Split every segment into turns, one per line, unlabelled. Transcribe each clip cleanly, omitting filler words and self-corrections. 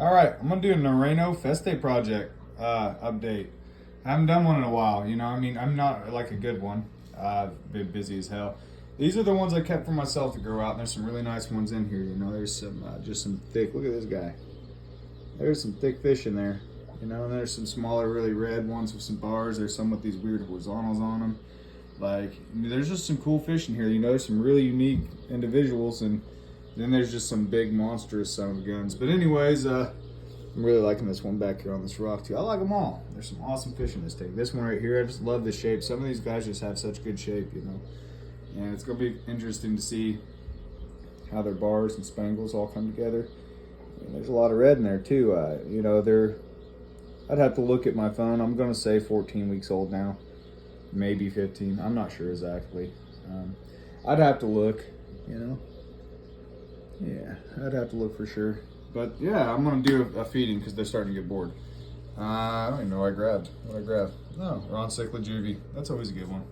All right, I'm gonna do a Narino Festae project update. I haven't done one in a while, you know. I mean, I'm not like a good one. I've been busy as hell. These are the ones I kept for myself to grow out, and there's some really nice ones in here. You know, there's some just some thick. Look at this guy. There's some thick fish in there. You know, and there's some smaller, really red ones with some bars. There's some with these weird horizontals on them. Like, there's just some cool fish in here. You know, there's some really unique individuals, and then there's just some big monstrous son of guns. But anyways, I'm really liking this one back here on this rock too. I like them all. There's some awesome fish in this tank. This one right here, I just love the shape. Some of these guys just have such good shape, you know. And it's gonna be interesting to see how their bars and spangles all come together. And there's a lot of red in there too. You know, I'd have to look at my phone. I'm gonna say 14 weeks old now, maybe 15. I'm not sure exactly. I'd have to look, you know. Yeah, I'd have to look for sure. But yeah, I'm gonna do a feeding because they're starting to get bored. I don't even know what I grabbed. No, Ron Cichlid Juvie. That's always a good one.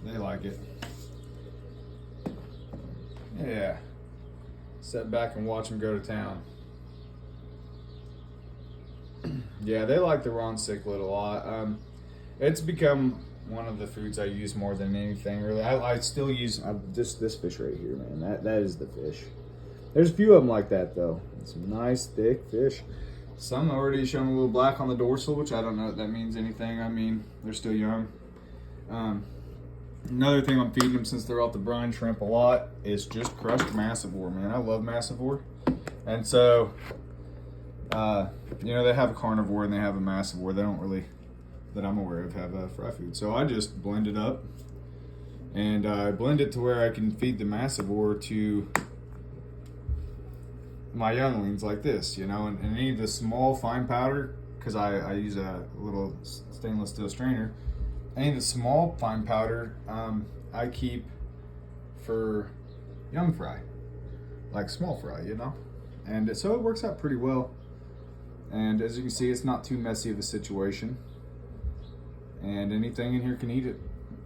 They like it. Yeah. Sit back and watch them go to town. Yeah, they like the Ron Cichlid a lot. It's become one of the foods I use more than anything, really. I still use this fish right here, man. That is the fish. There's a few of them like that, though. Some nice, thick fish. Some already showing a little black on the dorsal, which I don't know if that means anything. I mean, they're still young. Another thing I'm feeding them since they're off the brine shrimp a lot is just crushed massivore, man. I love massivore. And so, you know, they have a carnivore and they have a massivore. They don't really, that I'm aware of, have a fry food. So I just blend it up, and I blend it to where I can feed the massivore to my younglings like this, you know, and any of the small fine powder, because I use a little stainless steel strainer. Any of the small fine powder I keep for young fry, like small fry, you know, and so it works out pretty well. And as you can see, it's not too messy of a situation, and anything in here can eat it.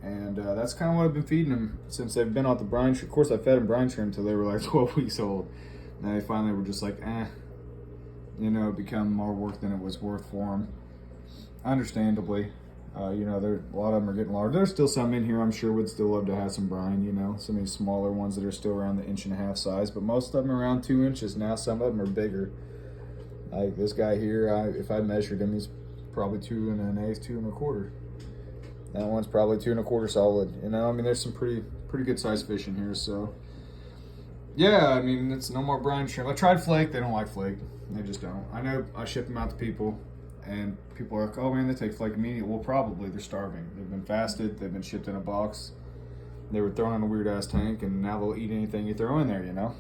And that's kind of what I've been feeding them since they've been off the brine shrimp. Of course, I fed them brine shrimp until they were like 12 weeks old. And they finally were just like, you know, become more work than it was worth for them. Understandably. You know, a lot of them are getting large. There's still some in here I'm sure would still love to have some brine, you know. Some of these smaller ones that are still around the 1.5 inch size, but most of them are around 2 inches now. Some of them are bigger. Like this guy here, if I measured him, he's probably 2 1/8, 2 1/4. That one's probably 2 1/4 solid. You know, I mean, there's some pretty good sized fish in here. So yeah, I mean, it's no more brine shrimp. I tried flake. They don't like flake. They just don't. I know I ship them out to people, and people are like, oh man, they take flake immediately. Well, probably. They're starving. They've been fasted. They've been shipped in a box. They were thrown in a weird ass tank, and now they'll eat anything you throw in there, you know.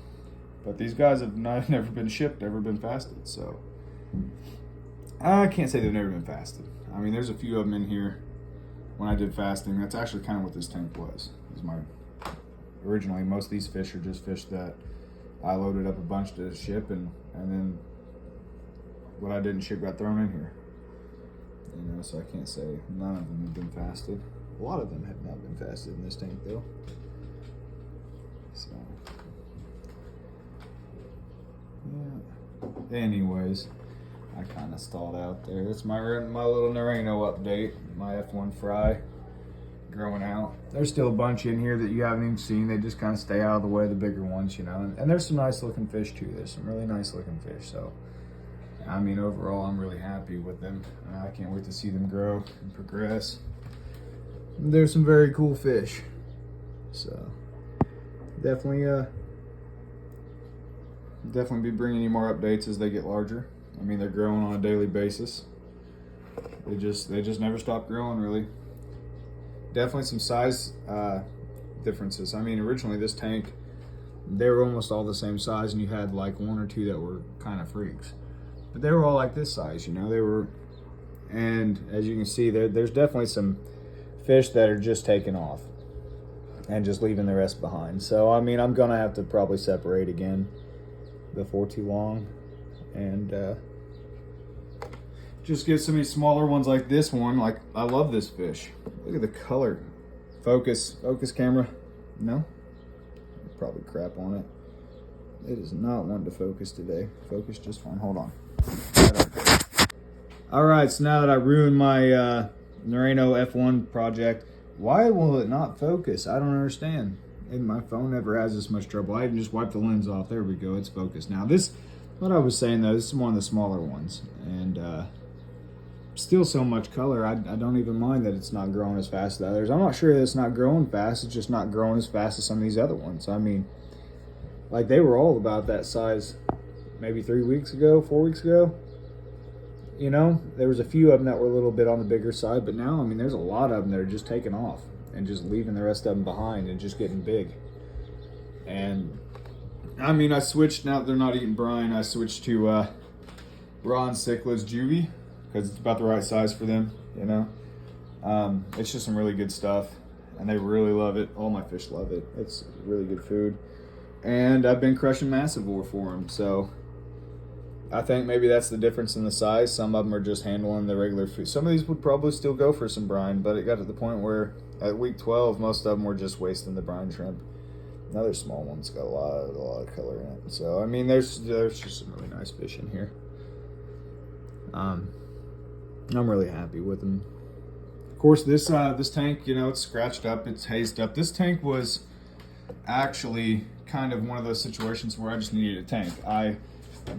But these guys have never been shipped, never been fasted. So I can't say they've never been fasted. I mean, there's a few of them in here. When I did fasting, that's actually kind of what this tank was. Originally, most of these fish are just fish that I loaded up a bunch to ship, and then what I didn't ship got thrown in here. You know, so I can't say none of them have been fasted. A lot of them have not been fasted in this tank, though. So, yeah. Anyways, I kind of stalled out there. That's my little Narino update. My F1 fry growing out. There's still a bunch in here that you haven't even seen. They just kind of stay out of the way of the bigger ones, you know. And there's some nice looking fish too. There's some really nice looking fish. So, I mean, overall, I'm really happy with them. I can't wait to see them grow and progress. There's some very cool fish. So, definitely be bringing you more updates as they get larger. I mean, they're growing on a daily basis. They just never stop growing, really. Definitely some size differences. I mean, originally this tank, they were almost all the same size, and you had like 1 or 2 that were kind of freaks. But they were all like this size, you know. They were, and as you can see, there's definitely some fish that are just taking off and just leaving the rest behind. So, I mean, I'm gonna have to probably separate again before too long, and just get some of these smaller ones like this one. Like, I love this fish. Look at the color. Focus camera. No? Probably crap on it. It is not wanting to focus today. Focus just fine. Hold on. All right, so now that I ruined my Narino F1 project, why will it not focus? I don't understand. And my phone never has this much trouble. I can just wipe the lens off. There we go. It's focused now. This, what I was saying though, this is one of the smaller ones, and still so much color. I don't even mind that it's not growing as fast as the others. I'm not sure that it's not growing fast. It's just not growing as fast as some of these other ones. I mean, like they were all about that size maybe 3 weeks ago, 4 weeks ago. You know, there was a few of them that were a little bit on the bigger side, but now, I mean, there's a lot of them that are just taking off and just leaving the rest of them behind and just getting big. And I mean, I switched, now that they're not eating brine, I switched to raw cichlids juvie because it's about the right size for them, you know. It's just some really good stuff and they really love it. All my fish love it. It's really good food. And I've been crushing massivore for them, so I think maybe that's the difference in the size. Some of them are just handling the regular food. Some of these would probably still go for some brine, but it got to the point where at week 12, most of them were just wasting the brine shrimp. Another small one's got a lot of color in it. So I mean, there's just some really nice fish in here. I'm really happy with them. Of course, this tank, you know, it's scratched up, it's hazed up. This tank was actually kind of one of those situations where I just needed a tank. I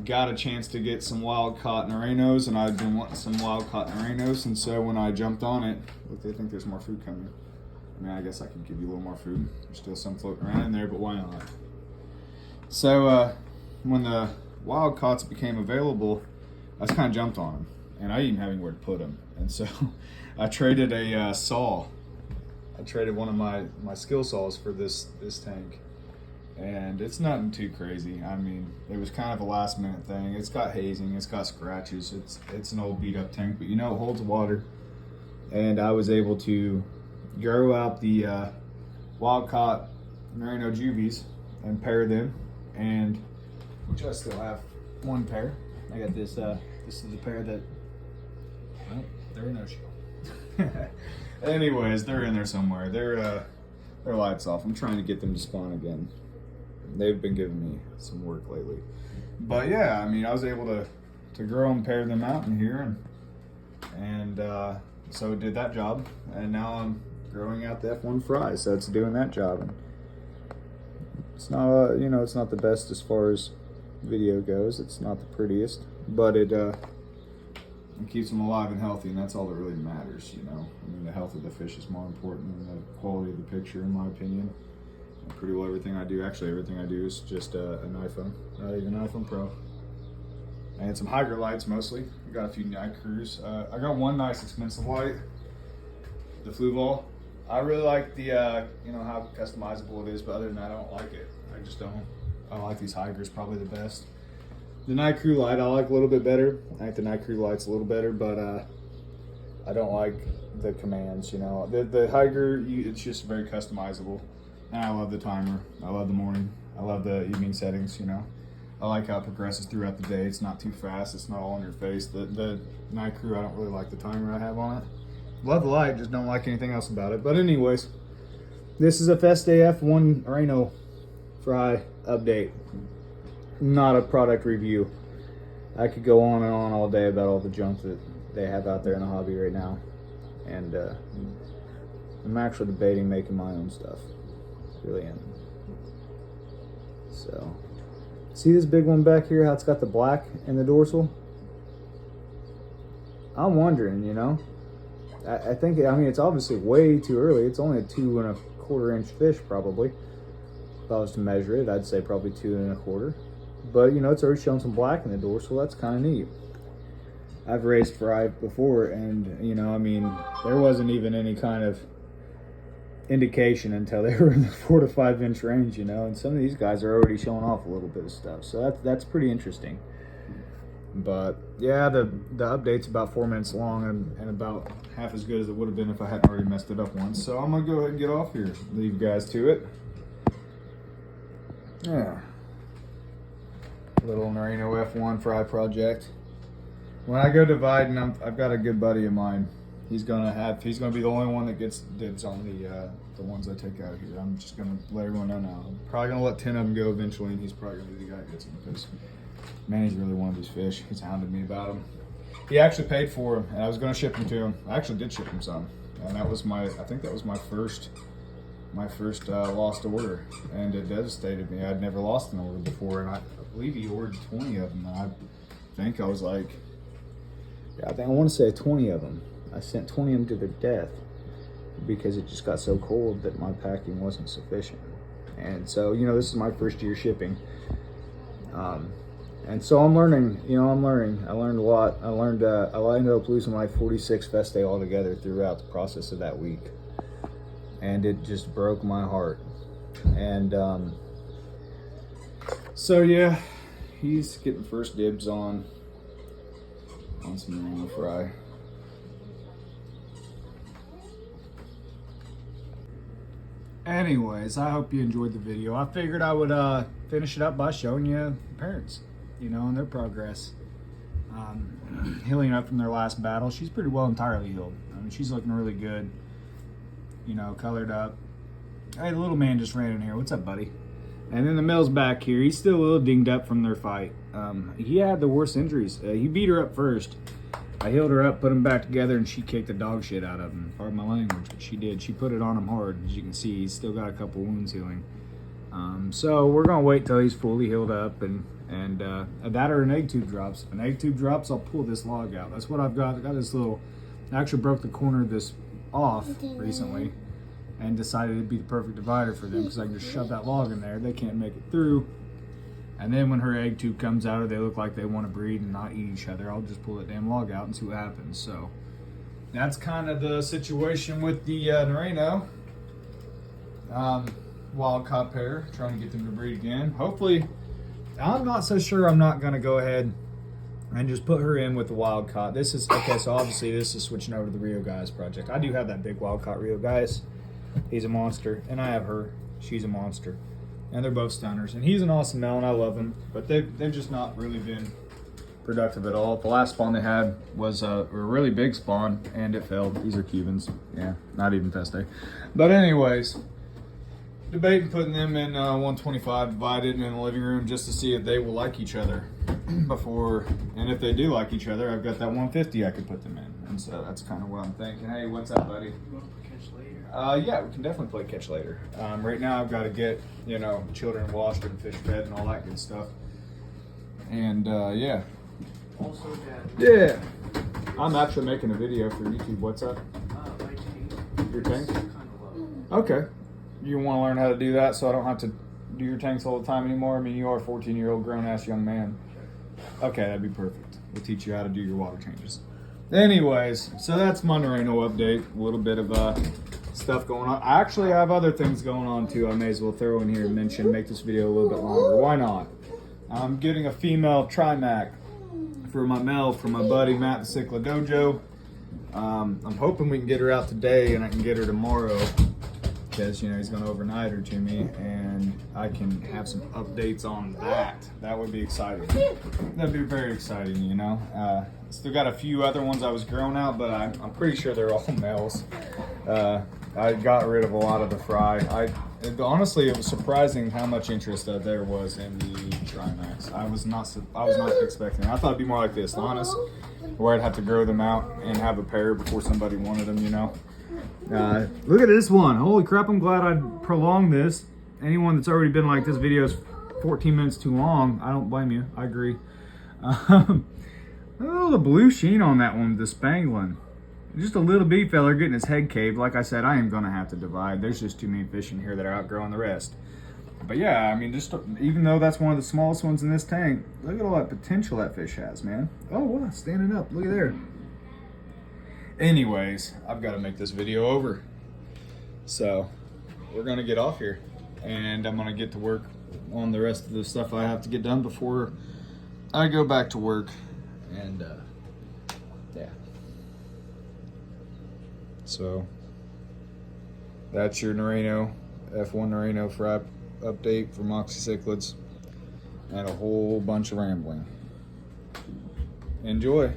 got a chance to get some wild caught Narinos, and I've been wanting some wild caught Narinos, and so when I jumped on it, look, they think there's more food coming. I mean, I guess I could give you a little more food. There's still some floating around in there, but why not? So when the wild caughts became available, I just kind of jumped on them, and I didn't even have anywhere to put them, and so I traded a saw. I traded one of my skill saws for this tank. And it's nothing too crazy. I mean, it was kind of a last minute thing. It's got hazing, it's got scratches, it's an old beat up tank, but you know, it holds water. And I was able to grow out the wild caught Narino juvies and pair them, and which I still have one pair. I got this, this is the pair that, well, they're in no show. Anyways, they're in there somewhere. Their lights off. I'm trying to get them to spawn again. They've been giving me some work lately, but yeah, I mean, I was able to grow and pair them out in here, and so it did that job, and now I'm growing out the F1 fry, so it's doing that job. And it's not you know, it's not the best as far as video goes. It's not the prettiest, but it keeps them alive and healthy, and that's all that really matters, you know. I mean, the health of the fish is more important than the quality of the picture, in my opinion. Pretty well everything I do, actually everything I do, is just an iPhone, not even an iPhone Pro. And some Hydra lights mostly. I got a few night crews. I got one nice expensive light, the Fluval. I really like the, you know, how customizable it is, but other than that, I don't like it. I just don't. I like these Hydras probably the best. The night crew light I like a little bit better. I think the night crew light's a little better, but I don't like the commands, you know. The Hydra, it's just very customizable. And I love the timer. I love the morning. I love the evening settings, you know. I like how it progresses throughout the day. It's not too fast. It's not all in your face. The night crew, I don't really like the timer I have on it. Love the light, just don't like anything else about it. But anyways, this is a Festae F1 Narino fry update. Not a product review. I could go on and on all day about all the junk that they have out there in the hobby right now. And I'm actually debating making my own stuff. Really am. So, see this big one back here, how it's got the black in the dorsal? I'm wondering, you know. I think, I mean, it's obviously way too early. It's only a 2 1/4 inch fish, probably. If I was to measure it, I'd say probably 2 1/4. But, you know, it's already shown some black in the dorsal. That's kind of neat. I've raised fry before, and, you know, I mean, there wasn't even any kind of indication until they were in the 4 to 5 inch range, you know, and some of these guys are already showing off a little bit of stuff, so that's pretty interesting. But yeah, the update's about 4 minutes long and about half as good as it would have been if I hadn't already messed it up once. So I'm gonna go ahead and get off here, leave you guys to it. Yeah, little Narino F1 fry project. When I go dividing, I've got a good buddy of mine. He's gonna be the only one that gets dibs on the the ones I take out of here. I'm just gonna let everyone know now. I'm probably gonna let 10 of them go eventually, and he's probably gonna be the guy that gets them because, man, he's really one of these fish. He's hounded me about them. He actually paid for them, and I was gonna ship them to him. I actually did ship him some, and that was I think that was my first lost order, and it devastated me. I'd never lost an order before, and I believe he ordered 20 of them. And I think I was like, yeah, I want to say 20 of them. I sent 20 of them to their death because it just got so cold that my packing wasn't sufficient. And so, you know, this is my first year shipping. And so I'm learning, I learned a lot. I ended up losing like 46 Festae altogether throughout the process of that week. And it just broke my heart. And so yeah, he's getting first dibs on some Narino fry. Anyways, I hope you enjoyed the video. I figured I would finish it up by showing you the parents, and their progress. Healing up from their last battle. She's pretty well entirely healed. I mean, she's looking really good. Colored up. Hey, the little man just ran in here. What's up, buddy? And then the male's back here. He's still a little dinged up from their fight. He had the worst injuries. He beat her up first. I healed her up, put him back together, and she kicked the dog shit out of him. Pardon my language, but she did. She put it on him hard. As you can see, he's still got a couple wounds healing. So we're gonna wait till he's fully healed up, and that or an egg tube drops. If an egg tube drops, I'll pull this log out. That's what I've got. I got this little. I actually broke the corner of this off recently, and decided it'd be the perfect divider for them because I can just shove that log in there. They can't make it through. And then when her egg tube comes out, or they look like they want to breed and not eat each other, I'll just pull that damn log out and see what happens. So that's kind of the situation with the Narino wild caught pair, trying to get them to breed again. Hopefully, I'm not so sure I'm not going to go ahead and just put her in with the wild caught. This is, okay, so obviously this is switching over to the Rio Guys project. I do have that big wild caught Rio Guys. He's a monster. And I have her. She's a monster. And they're both stunners. And he's an awesome male, and I love him. But they've just not really been productive at all. The last spawn they had was a really big spawn, and it failed. These are Cubans. Yeah, not even Festae. But anyways, debating putting them in 125 divided in the living room just to see if they will like each other before. And if they do like each other, I've got that 150 I could put them in. And so that's kind of what I'm thinking. Hey, what's up, buddy? Yeah, we can definitely play catch later. Right now I've got to get, children washed and fish fed and all that good stuff. And yeah.
Also, Dad.
Yeah. I'm actually making a video for YouTube. What's up?
My tank.
Your tank?
Kind of low.
Okay. You want to learn how to do that so I don't have to do your tanks all the time anymore? I mean, you are a 14-year-old grown-ass young man. Okay, that'd be perfect. We'll teach you how to do your water changes. Anyways, so that's my Narino update. A little bit of stuff going on. I actually have other things going on too. I may as well throw in here and mention, make this video a little bit longer. Why not? I'm getting a female trimac for my male, for my buddy Matt, the Cichlid Dojo. I'm hoping we can get her out today and I can get her tomorrow because, he's going to overnight her to me and I can have some updates on that. That would be exciting. That'd be very exciting, Still got a few other ones I was growing out, but I'm pretty sure they're all males. I got rid of a lot of the fry. Honestly, it was surprising how much interest that there was in the Trimax. I was not expecting it. I thought it'd be more like this, honest, where I'd have to grow them out and have a pair before somebody wanted them, Look at this one. Holy crap, I'm glad I prolonged this. Anyone that's already been like, this video is 14 minutes too long, I don't blame you. I agree. Oh, the blue sheen on that one, the Spanglin. Just a little bitty fella getting his head caved. Like I said, I am going to have to divide. There's just too many fish in here that are outgrowing the rest. But yeah, I mean, just even though that's one of the smallest ones in this tank, look at all that potential that fish has, man. Oh, wow, standing up. Look at there. Anyways, I've got to make this video over. So, we're going to get off here. And I'm going to get to work on the rest of the stuff I have to get done before I go back to work. And, yeah. So, that's your Narino, F1 Narino fry update for Moxie cichlids. And a whole bunch of rambling. Enjoy.